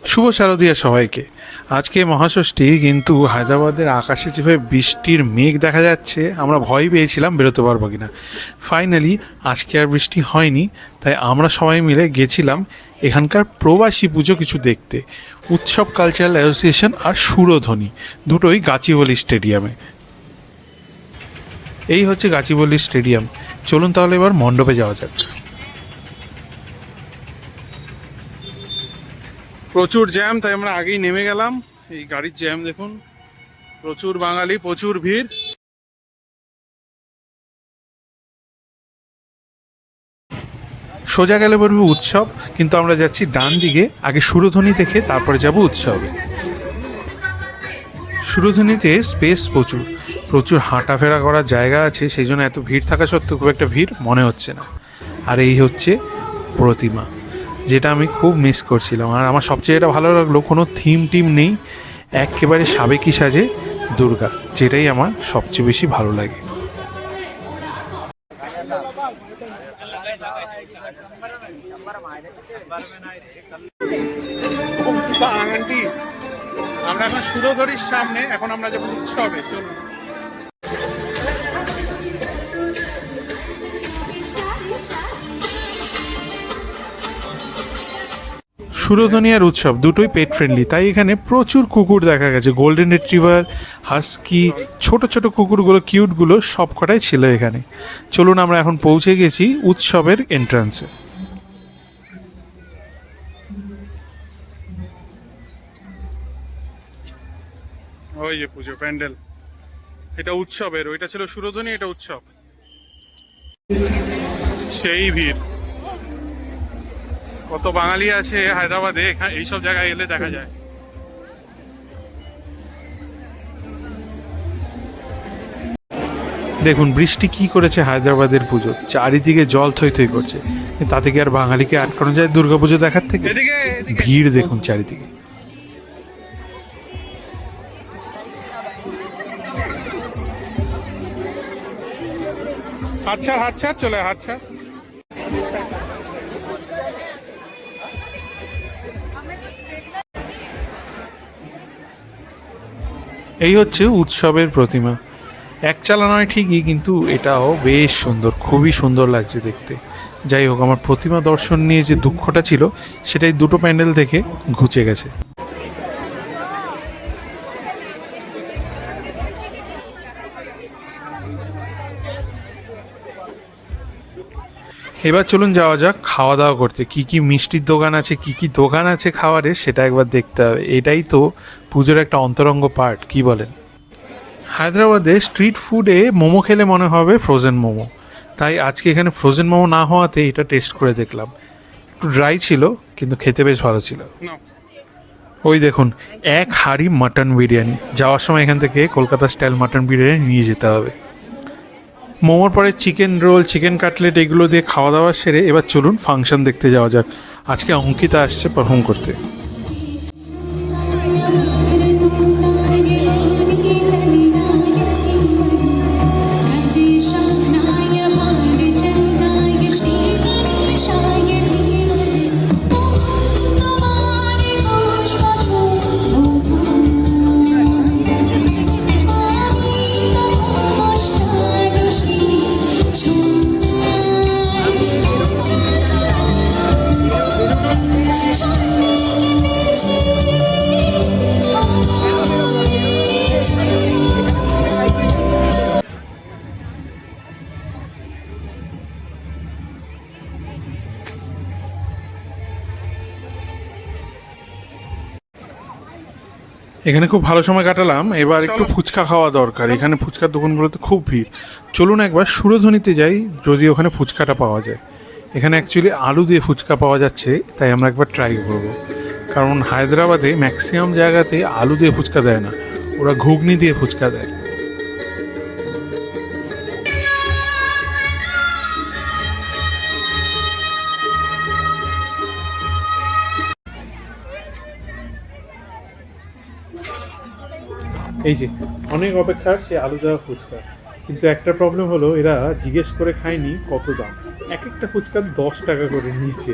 শুভ শারদীয়া সবাইকে। আজকে মহাষষ্ঠী, কিন্তু হায়দ্রাবাদের আকাশে যেভাবে বৃষ্টির মেঘ দেখা যাচ্ছে আমরা ভয় পেয়েছিলাম বেরোতে পারবো কিনা। ফাইনালি আজকে আর বৃষ্টি হয়নি, তাই আমরা সবাই মিলে গেছিলাম এখানকার প্রবাসী পুজো কিছু দেখতে। উৎসব কালচারাল অ্যাসোসিয়েশন আর সুরধ্বনি দুটোই গাচিবলি স্টেডিয়ামে। এই হচ্ছে গাচিবলি স্টেডিয়াম। চলুন তাহলে এবার মণ্ডপে যাওয়া যাক। প্রচুর জ্যাম, তাই আমরা আগেই নেমে গেলাম। এই গাড়ির জ্যাম দেখুন, প্রচুর বাঙালি, প্রচুর ভিড়। সোজা গেলে পড়বে উৎসব, কিন্তু আমরা যাচ্ছি ডান দিকে। আগে সুরধ্বনি দেখে তারপরে যাব উৎসবে। সুরধ্বনিতে স্পেস প্রচুর, প্রচুর হাঁটাফেরা করার জায়গা আছে, সেই জন্য এত ভিড় থাকা সত্ত্বেও খুব একটা ভিড় মনে হচ্ছে না। আর এই হচ্ছে প্রতিমা, যেটা আমি খুব মিস করছিলাম। আর আমার সবচেয়ে এটা ভালো লাগলো, কোনো থিম টিম নেই, একেবারে সাবেকি সাজে দুর্গা, যেটাই আমার সবচেয়ে বেশি ভালো লাগে। আমরা এখন সুরধরির সামনে, এখন আমরা যাবো উৎসবে। চলুন। সুরধ্বনি আর উৎসব দুটোই পেট ফ্রেন্ডলি, তাই এখানে প্রচুর কুকুর দেখা গেছে। গোল্ডেন রিট্রিভার, হাস্কি, ছোট ছোট কুকুরগুলো, কিউটগুলো সব কটাই ছিল এখানে। চলুন, আমরা এখন পৌঁছে গেছি উৎসবের এন্ট্রান্সে। ওই যে পুজো প্যান্ডেল, এটা উৎসবের, ওইটা ছিল সুরধ্বনি, এটা উৎসব। সেই ভিড়, কত বাঙালি আছে হায়দ্রাবাদে, এইসব জায়গায় এলে দেখা যায়। দেখুন বৃষ্টি কি করেছে হায়দ্রাবাদের পুজো, চারিদিকে জল থই থই করছে। তাতে কি আর বাঙালিকে আটকানো যায় দুর্গাপুজো দেখার থেকে? ভিড় দেখুন চারিদিকে। হাতছাড় হাতছাড় চলে হাতছাড়। এই হচ্ছে উৎসবের প্রতিমা। এক চালা নয় ঠিকই, কিন্তু এটাও বেশ সুন্দর, খুবই সুন্দর লাগছে দেখতে। যাই হোক, আমার প্রতিমা দর্শন নিয়ে যে দুঃখটা ছিল সেটাই দুটো প্যান্ডেল থেকে ঘুচে গেছে। এবার চলুন যাওয়া যাক খাওয়া দাওয়া করতে। কি কি মিষ্টির দোকান আছে, কি কি দোকান আছে খাবারের, সেটা একবার দেখতে হবে। এটাই তো পুজোর একটা অন্তরঙ্গ পার্ট, কি বলেন? হায়দ্রাবাদে স্ট্রিট ফুডে মোমো খেলে মনে হবে ফ্রোজেন মোমো, তাই আজকে এখানে ফ্রোজেন মোমো না হওয়াতে এটা টেস্ট করে দেখলাম। একটু ড্রাই ছিল, কিন্তু খেতে বেশ ভালো ছিল। ওই দেখুন, এক হাঁড়ি মাটন বিরিয়ানি। যাওয়ার সময় এখান থেকে কলকাতা স্টাইল মাটন বিরিয়ানি নিয়ে যেতে হবে। মোমোর পরে চিকেন রোল, চিকেন কাটলেট, এগুলো দিয়ে খাওয়া দাওয়া সেরে এবার চলুন ফাংশন দেখতে যাওয়া যাক। আজকে অঙ্কিতা আসছে পারফর্ম করতে। এখানে খুব ভালো সময় কাটালাম। এবার একটু ফুচকা খাওয়া দরকার, এখানে ফুচকার দোকানগুলোতে খুব ভিড়। চলুন একবার সুরধ্বনিতে যাই, যদি ওখানে ফুচকাটা পাওয়া যায়। এখানে অ্যাকচুয়ালি আলু দিয়ে ফুচকা পাওয়া যাচ্ছে, তাই আমরা একবার ট্রাই করবো। কারণ হায়দ্রাবাদে ম্যাক্সিমাম জায়গাতে আলু দিয়ে ফুচকা দেয় না, ওরা ঘুগনি দিয়ে ফুচকা দেয়। এই যে অনেক অপেক্ষার সে আলু দেওয়া ফুচকা, কিন্তু একটা প্রবলেম হলো, এরা জিজ্ঞেস করে খায়নি কত দাম। এক একটা ফুচকা 10 টাকা করে নিয়েছে।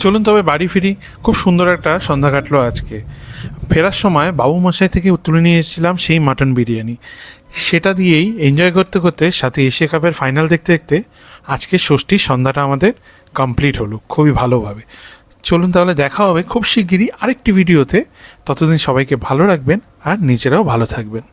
চলুন তবে বাড়ি ফিরি। খুব সুন্দর একটা সন্ধ্যা কাটলো আজকে। ফেরার সময় বাবু মশাই থেকে তুলে নিয়ে এসেছিলাম সেই মাটন বিরিয়ানি, সেটা দিয়েই এনজয় করতে করতে সাথে এশিয়া কাপের ফাইনাল দেখতে দেখতে আজকে ষষ্ঠীর সন্ধ্যাটা আমাদের কমপ্লিট হলো খুবই ভালোভাবে। চলুন তাহলে দেখা হবে খুব শিগগিরই আরেকটি ভিডিওতে। ততদিন সবাইকে ভালো রাখবেন আর নিজেরাও ভালো থাকবেন।